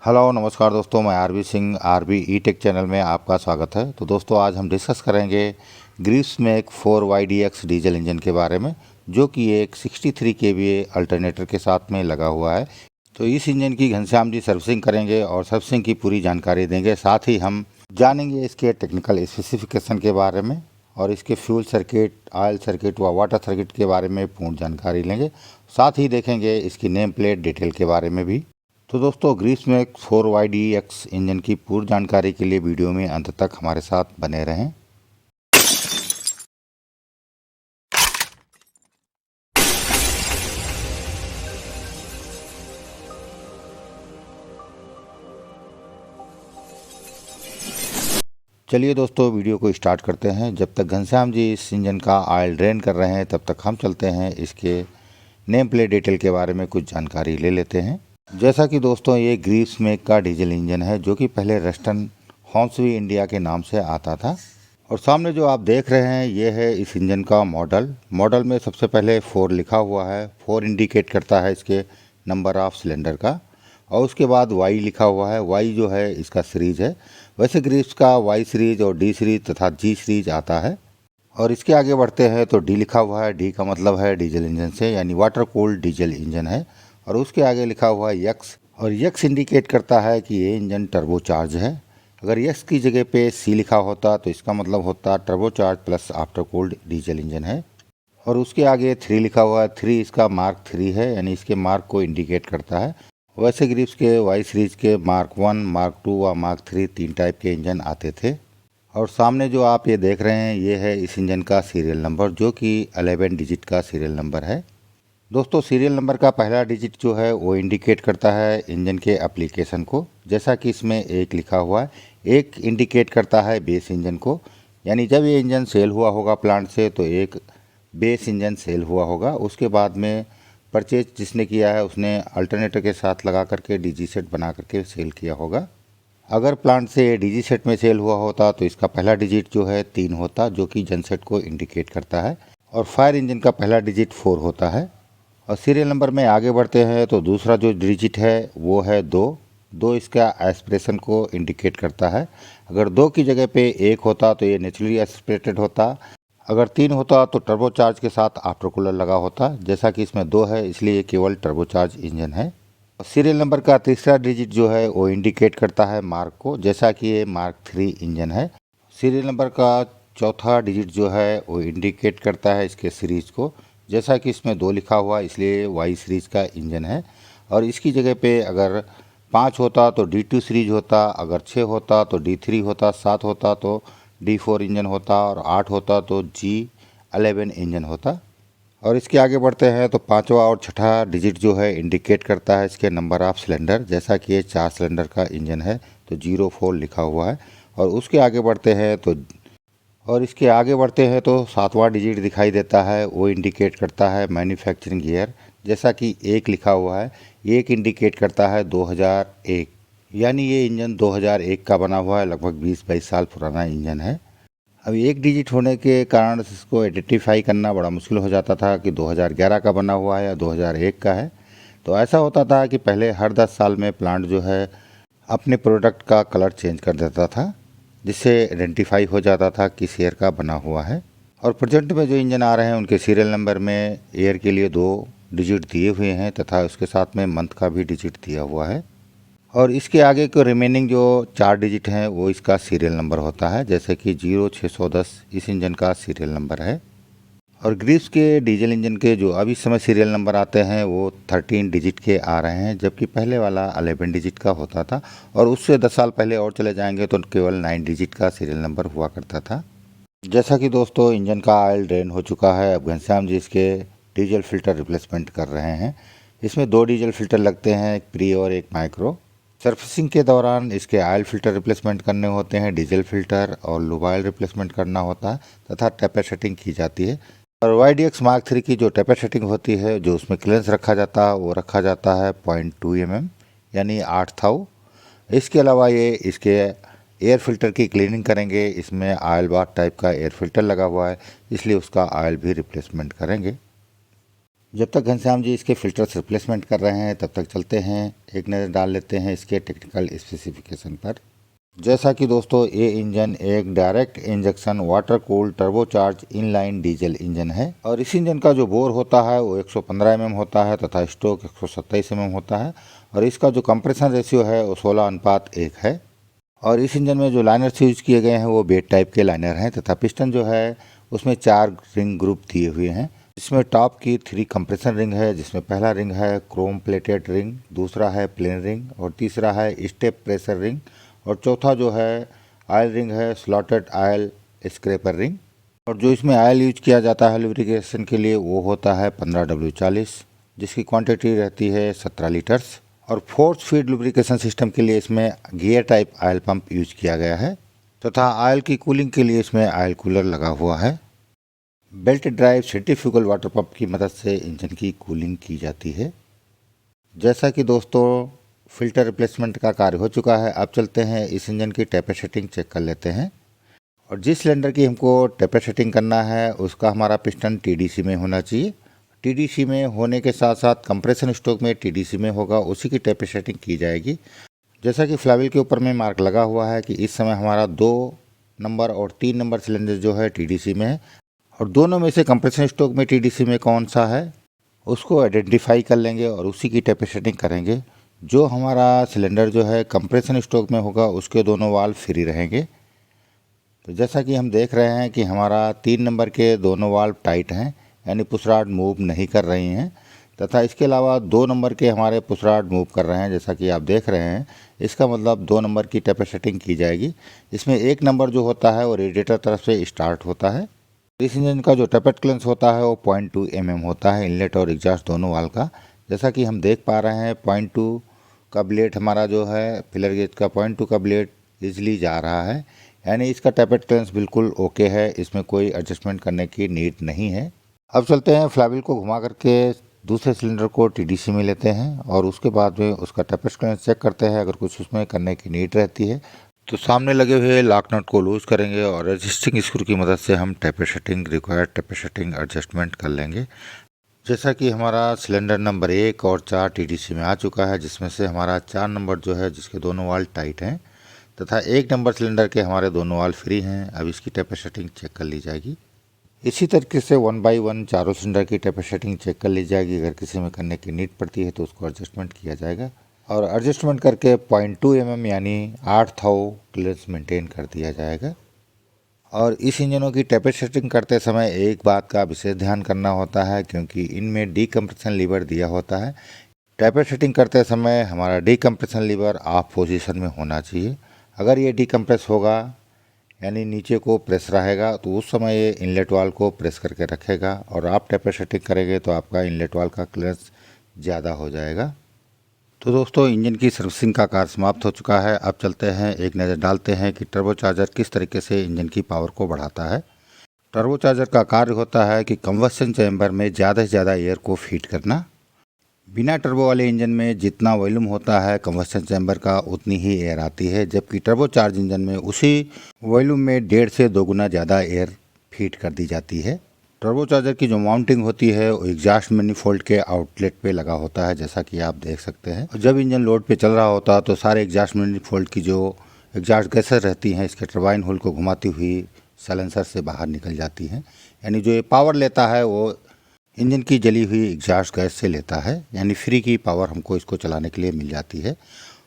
Hello नमस्कार दोस्तों, मैं आरबी सिंह आरबी ई टेक चैनल में आपका स्वागत है। तो दोस्तों आज हम डिस्कस करेंगे ग्रीव्स में 4YDX डीजल इंजन के बारे में, जो कि एक 63 kVA अल्टरनेटर के साथ में लगा हुआ है। तो इस इंजन की घनश्याम जी सर्विसिंग करेंगे और सर्विसिंग की पूरी जानकारी देंगे। साथ ही हम जानेंगे इसके टेक्निकल स्पेसिफिकेशन के बारे में और इसके फ्यूल सर्किट, ऑयल सर्किट व वाटर सर्किट के बारे में पूर्ण जानकारी लेंगे। साथ ही देखेंगे इसकी नेम प्लेट डिटेल के बारे में भी। तो दोस्तों ग्रीव्स में 4YDX इंजन की पूर्ण जानकारी के लिए वीडियो में अंत तक हमारे साथ बने रहें। चलिए दोस्तों वीडियो को स्टार्ट करते हैं। जब तक घनश्याम जी इस इंजन का ऑयल ड्रेन कर रहे हैं, तब तक हम चलते हैं इसके नेम प्लेट डिटेल के बारे में कुछ जानकारी ले लेते हैं। जैसा कि दोस्तों ये ग्रीव्स मेक का डीजल इंजन है, जो कि पहले रस्टन हॉर्न्सबी इंडिया के नाम से आता था। और सामने जो आप देख रहे हैं ये है इस इंजन का मॉडल में सबसे पहले 4 लिखा हुआ है। 4 इंडिकेट करता है इसके नंबर ऑफ सिलेंडर का, और उसके बाद Y लिखा हुआ है। Y जो है इसका सीरीज है। वैसे ग्रीव्स का Y सीरीज और D सीरीज तथा G सीरीज आता है। और इसके आगे बढ़ते हैं तो D लिखा हुआ है। D का मतलब है डीजल इंजन से, यानी वाटर कूल्ड डीजल इंजन है। और उसके आगे लिखा हुआ है X, और X इंडिकेट करता है कि ये इंजन टर्बोचार्ज है। अगर X की जगह पे C लिखा होता तो इसका मतलब होता turbocharge plus after cooled diesel engine है। और उसके आगे 3 लिखा हुआ है। 3 इसका मार्क 3 है, यानी इसके मार्क को इंडिकेट करता है। वैसे ग्रीव्स के Y सीरीज के मार्क 1, मार्क 2 व मार्क 3 3 टाइप के इंजन आते थे। और सामने जो आप ये देख रहे हैं ये है इस इंजन का सीरियल नंबर, जो कि 11 डिजिट का सीरियल नंबर है। दोस्तों सीरियल नंबर का पहला डिजिट जो है वो इंडिकेट करता है इंजन के एप्लीकेशन को, जैसा कि इसमें 1 लिखा हुआ है। 1 इंडिकेट करता है बेस इंजन को, यानी जब ये इंजन सेल हुआ होगा प्लांट से तो एक बेस इंजन सेल हुआ होगा। उसके बाद में परचेज जिसने किया है उसने अल्टरनेटर के साथ लगा करके डीजी सेट बना करके सेल किया होगा। अगर प्लांट से डीजी सेट में सेल हुआ होता तो इसका पहला डिजिट जो है 3 होता, जो कि जनसेट को इंडिकेट करता है। और फायर इंजन का पहला डिजिट 4 होता है। और सीरियल नंबर में आगे बढ़ते हैं तो दूसरा जो डिजिट है वो है 2। 2 इसका एस्पिरेशन को इंडिकेट करता है। अगर 2 की जगह पे 1 होता तो ये नेचुरली एस्पिरेटेड होता। अगर 3 होता तो टर्बोचार्ज के साथ आफ्टर कूलर लगा होता। जैसा कि इसमें 2 है इसलिए ये केवल टर्बोचार्ज इंजन है। सीरियल नंबर का तीसरा डिजिट जो है वो इंडिकेट करता है मार्क को, जैसा कि ये मार्क 3 इंजन है। सीरियल नंबर का चौथा डिजिट जो है वो इंडिकेट करता है इसके सीरीज को, जैसा कि इसमें 2 लिखा हुआ इसलिए Y सीरीज का इंजन है। और इसकी जगह पे अगर 5 होता तो D2 सीरीज होता, अगर 6 होता तो D3 होता, 7 होता तो D4 इंजन होता, और 8 होता तो G11 इंजन होता। और इसके आगे बढ़ते हैं तो पांचवा और छठा डिजिट जो है इंडिकेट करता है इसके नंबर ऑफ सिलेंडर, जैसा कि ये 4 सिलेंडर का इंजन है तो 04 लिखा हुआ है। और उसके आगे बढ़ते हैं तो इसके आगे बढ़ते हैं तो 7वां डिजिट दिखाई देता है, वो इंडिकेट करता है मैन्युफैक्चरिंग ईयर, जैसा कि 1 लिखा हुआ है। 1 इंडिकेट करता है 2001, यानी ये इंजन 2001 का बना हुआ है, लगभग 20-22 साल पुराना इंजन है। अब 1 डिजिट होने के कारण इसको आइडेंटिफाई करना बड़ा मुश्किल हो जाता था कि 2011 का बना हुआ है या 2001 का है। तो ऐसा होता था कि पहले हर 10 साल में प्लांट जो है अपने प्रोडक्ट का कलर चेंज कर देता था, जिससे आइडेंटिफाई हो जाता था किस ईयर का बना हुआ है। और प्रेजेंट में जो इंजन आ रहे हैं उनके सीरियल नंबर में ईयर के लिए 2 डिजिट दिए हुए हैं तथा उसके साथ में मंथ का भी डिजिट दिया हुआ है। और इसके आगे के रिमेनिंग जो 4 डिजिट हैं वो इसका सीरियल नंबर होता है, जैसे कि 0610 इस इंजन का सीरियल नंबर है। और ग्रीव्स के डीजल इंजन के जो अभी समय सीरियल नंबर आते हैं वो 13 डिजिट के आ रहे हैं, जबकि पहले वाला 11 डिजिट का होता था। और उससे 10 साल पहले और चले जाएंगे तो केवल 9 डिजिट का सीरियल नंबर हुआ करता था। जैसा कि दोस्तों इंजन का ऑयल ड्रेन हो चुका है, अब घनश्याम जी इसके डीजल फिल्टर रिप्लेसमेंट कर रहे हैं। इसमें 2 डीजल फिल्टर लगते हैं, एक प्री और एक माइक्रो। सर्विसिंग के दौरान इसके ऑयल फिल्टर रिप्लेसमेंट करने होते हैं, डीजल फिल्टर और लूब ऑयल रिप्लेसमेंट करना होता है तथा टेपर सेटिंग की जाती है। और YDX Mark 3 की जो टेपर सेटिंग होती है, जो उसमें क्लियरेंस रखा जाता है वो रखा जाता है 0.2 mm, यानी 8 थाउ। इसके अलावा ये इसके एयर फिल्टर की क्लीनिंग करेंगे। इसमें ऑयल बाथ टाइप का एयर फिल्टर लगा हुआ है, इसलिए उसका ऑयल भी रिप्लेसमेंट करेंगे। जब तक घनश्याम जी इसके फिल्टर्स रिप्लेसमेंट कर रहे हैं तब तक चलते हैं, एक नज़र डाल लेते हैं इसके टेक्निकल स्पेसिफिकेशन पर। जैसा कि दोस्तों ये इंजन एक direct injection water cooled turbocharge inline diesel engine है और इस इंजन का जो बोर होता है वो 115 mm होता है तथा स्ट्रोक 127 mm होता है और इसका जो कंप्रेशन रेशियो है वो 16:1 है। और इस इंजन में जो लाइनर्स यूज किए गए हैं वो बेड टाइप के लाइनर हैं तथा पिस्टन जो है उसमें 4 रिंग ग्रुप दिए हुए हैं। इसमें टॉप की 3 कंप्रेशन रिंग है, जिसमें पहला रिंग है क्रोम प्लेटेड रिंग, दूसरा है प्लेन रिंग और तीसरा है स्टेप प्रेशर रिंग और चौथा जो है ऑयल रिंग है स्लॉटेड ऑयल स्क्रैपर रिंग। और जो इसमें ऑयल यूज किया जाता है लुब्रिकेशन के लिए वो होता है 15W40, जिसकी क्वांटिटी रहती है 17 लीटर्स। और फोर्स फीड लुब्रिकेशन सिस्टम के लिए इसमें gear type oil pump use किया गया है तथा ऑयल की कूलिंग के लिए इसमें ऑयल कूलर लगा हुआ है। Belt drive centrifugal water pump की मदद से इंजन की कूलिंग की जाती है। जैसा कि दोस्तों फिल्टर रिप्लेसमेंट का कार्य हो चुका है, अब चलते हैं इस इंजन की टेपर सेटिंग चेक कर लेते हैं। और जिस सिलेंडर की हमको टेपर सेटिंग करना है उसका हमारा पिस्टन TDC में होना चाहिए। TDC में होने के साथ साथ कंप्रेशन स्ट्रोक में TDC में होगा, उसी की टेपर सेटिंग की जाएगी। जैसा कि फ्लाइव्हील के ऊपर में मार्क लगा हुआ है कि इस समय हमारा 2 नंबर और 3 नंबर सिलेंडर जो है TDC में है और दोनों में से कंप्रेशन स्ट्रोक में TDC में कौन सा है उसको आइडेंटिफाई कर लेंगे और उसी की टेपर सेटिंग करेंगे। जो हमारा सिलेंडर जो है कंप्रेशन स्ट्रोक में होगा उसके दोनों वाल्व फ्री रहेंगे। तो जैसा कि हम देख रहे हैं कि हमारा 3 नंबर के दोनों वाल्व टाइट हैं, यानी पुश रॉड मूव नहीं कर रही हैं तथा इसके अलावा 2 नंबर के हमारे पुश रॉड मूव कर रहे हैं। जैसा कि आप देख रहे हैं, इसका मतलब 2 नंबर की टेपर सेटिंग की जाएगी। इसमें 1 नंबर जो होता है वो रेडिएटर तरफ से स्टार्ट होता है। इस इंजन का जो टेपर क्लियरेंस होता है वो 0.2 mm होता है, इनलेट और एग्जॉस्ट दोनों वाल्व का। जैसा कि हम देख पा रहे हैं 0.2 का ब्लेड हमारा जो है फिलर गेज का 0.2 का ब्लेड इजीली जा रहा है, यानी इसका टेपर क्लियरेंस बिल्कुल ओके है, इसमें कोई एडजस्टमेंट करने की नीड नहीं है। अब चलते हैं फ्लाइव्हील को घुमा करके दूसरे सिलेंडर को TDC में लेते हैं और उसके बाद में उसका टेपर क्लियरेंस चेक करते हैं। अगर कुछ उसमें करने की नीड रहती है तो सामने लगे हुए लॉक नट को लूज करेंगे और एडजस्टिंग स्क्रू की मदद से हम taper setting required taper setting adjustment कर लेंगे। जैसा कि हमारा सिलेंडर नंबर 1 और 4 TDC में आ चुका है, जिसमें से हमारा 4 नंबर जो है जिसके दोनों वाल्व टाइट हैं तथा 1 नंबर सिलेंडर के हमारे दोनों वाल्व फ्री हैं। अब इसकी टेपर सेटिंग चेक कर ली जाएगी। इसी तरीके से 1 बाई 1 चारों सिलेंडर की टेपर सेटिंग चेक कर ली जाएगी। अगर किसी में करने की नीड पड़ती है तो उसको एडजस्टमेंट किया जाएगा और एडजस्टमेंट करके 0.2 mm यानी 8 क्लियरेंस मेंटेन कर दिया जाएगा। और इस इंजनों की टेपर सेटिंग करते समय एक बात का विशेष ध्यान करना होता है, क्योंकि इनमें डीकम्प्रेशन लीवर दिया होता है। टेपर सेटिंग करते समय हमारा डीकम्प्रेशन लीवर ऑफ पोजीशन में होना चाहिए। अगर ये डीकम्प्रेस होगा यानी नीचे को प्रेस रहेगा तो उस समय ये इनलेट वाल्व को प्रेस करके रखेगा और आप टेपर सेटिंग करेंगे तो आपका इनलेट वाल्व का क्लियरेंस ज़्यादा हो जाएगा। तो दोस्तों इंजन की सर्विसिंग का कार्य समाप्त हो चुका है। अब चलते हैं एक नज़र डालते हैं कि टर्बोचार्जर किस तरीके से इंजन की पावर को बढ़ाता है। टर्बोचार्जर का कार्य होता है कि कंबस्शन चैम्बर में ज़्यादा से ज़्यादा एयर को फीड करना। बिना टर्बो वाले इंजन में जितना वॉल्यूम होता है कंबस्शन चैम्बर का उतनी ही एयर आती है, जबकि टर्बोचार्ज इंजन में उसी वॉल्यूम में 1.5 से 2 गुना ज़्यादा एयर फीड कर दी जाती है। टर्बोचार्जर की जो माउंटिंग होती है वो एग्जॉस्ट मैनिफोल्ड के आउटलेट पे लगा होता है, जैसा कि आप देख सकते हैं। और जब इंजन लोड पे चल रहा होता है तो सारे एग्जॉस्ट मैनिफोल्ड की जो एग्जॉस्ट गैसेस रहती हैं इसके टरबाइन होल को घुमाती हुई साइलेंसर से बाहर निकल जाती हैं। यानी जो ये पावर लेता है वो इंजन की जली हुई एग्जॉस्ट गैस से लेता है, यानी फ्री की पावर हमको इसको चलाने के लिए मिल जाती है।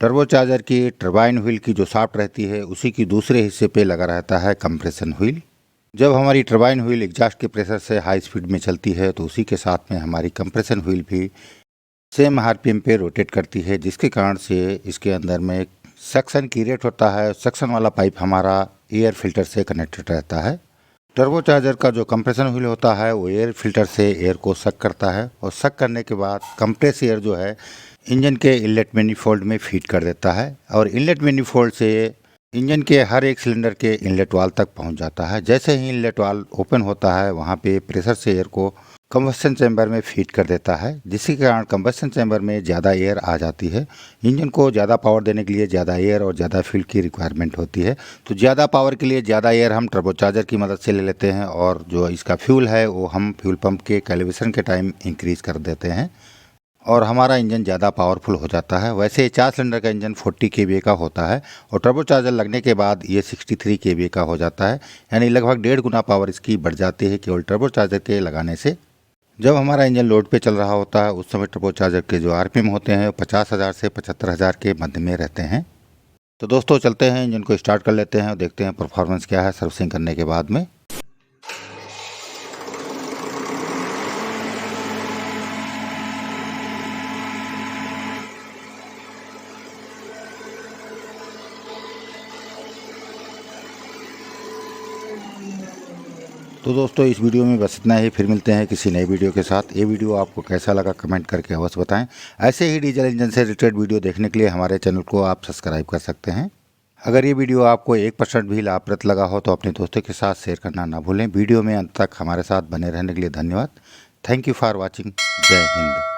टर्बोचार्जर की टरबाइन व्हील की जो शाफ्ट रहती है उसी की दूसरे हिस्से पे लगा रहता है कंप्रेशन व्हील। जब हमारी टरबाइन व्हील एग्जॉस्ट के प्रेशर से हाई स्पीड में चलती है तो उसी के साथ में हमारी कंप्रेशन व्हील भी सेम RPM पे रोटेट करती है, जिसके कारण से इसके अंदर में एक सक्शन की रेट होता है। सक्शन वाला पाइप हमारा एयर फिल्टर से कनेक्टेड रहता है। टर्बोचार्जर का जो कंप्रेशन व्हील होता है वो एयर फिल्टर से एयर को सक करता है और सक करने के बाद कंप्रेस एयर जो है इंजन के इनलेट मैनिफोल्ड में फीड कर देता है और इनलेट मैनिफोल्ड से इंजन के हर एक सिलेंडर के इनलेट वाल्व तक पहुंच जाता है। जैसे ही इनलेट वाल्व ओपन होता है वहां पे प्रेशर से एयर को कंबस्शन चैम्बर में फीड कर देता है, जिसके कारण कंबस्शन चैम्बर में ज़्यादा एयर आ जाती है। इंजन को ज़्यादा पावर देने के लिए ज़्यादा एयर और ज़्यादा फ्यूल की रिक्वायरमेंट होती है। तो ज़्यादा पावर के लिए ज़्यादा एयर हम टर्बोचार्जर की मदद से ले लेते हैं और जो इसका फ्यूल है वो हम फ्यूल पंप के कैलिब्रेशन के टाइम इंक्रीज़ कर देते हैं और हमारा इंजन ज़्यादा पावरफुल हो जाता है। वैसे 4 सिलेंडर का इंजन 40 kVA का होता है और टर्बोचार्जर लगने के बाद ये 63 kVA का हो जाता है, यानी लगभग 1.5 गुना पावर इसकी बढ़ जाती है केवल टर्बोचार्जर के लगाने से। जब हमारा इंजन लोड पे चल रहा होता है उस समय टर्बोचार्जर के जो आरपीएम होते हैं 50,000 से 75,000 के मध्य में रहते हैं। तो दोस्तों चलते हैं, इंजन को स्टार्ट कर लेते हैं और देखते हैं परफॉर्मेंस क्या है सर्विसिंग करने के बाद में। तो दोस्तों इस वीडियो में बस इतना ही, फिर मिलते हैं किसी नई वीडियो के साथ। ये वीडियो आपको कैसा लगा कमेंट करके अवश्य बताएं। ऐसे ही डीजल इंजन से रिलेटेड वीडियो देखने के लिए हमारे चैनल को आप सब्सक्राइब कर सकते हैं। अगर ये वीडियो आपको 1% भी लाभप्रद लगा हो तो अपने दोस्तों के साथ शेयर करना ना भूलें। वीडियो में अंत तक हमारे साथ बने रहने के लिए धन्यवाद। Thank you for watching. जय हिंद।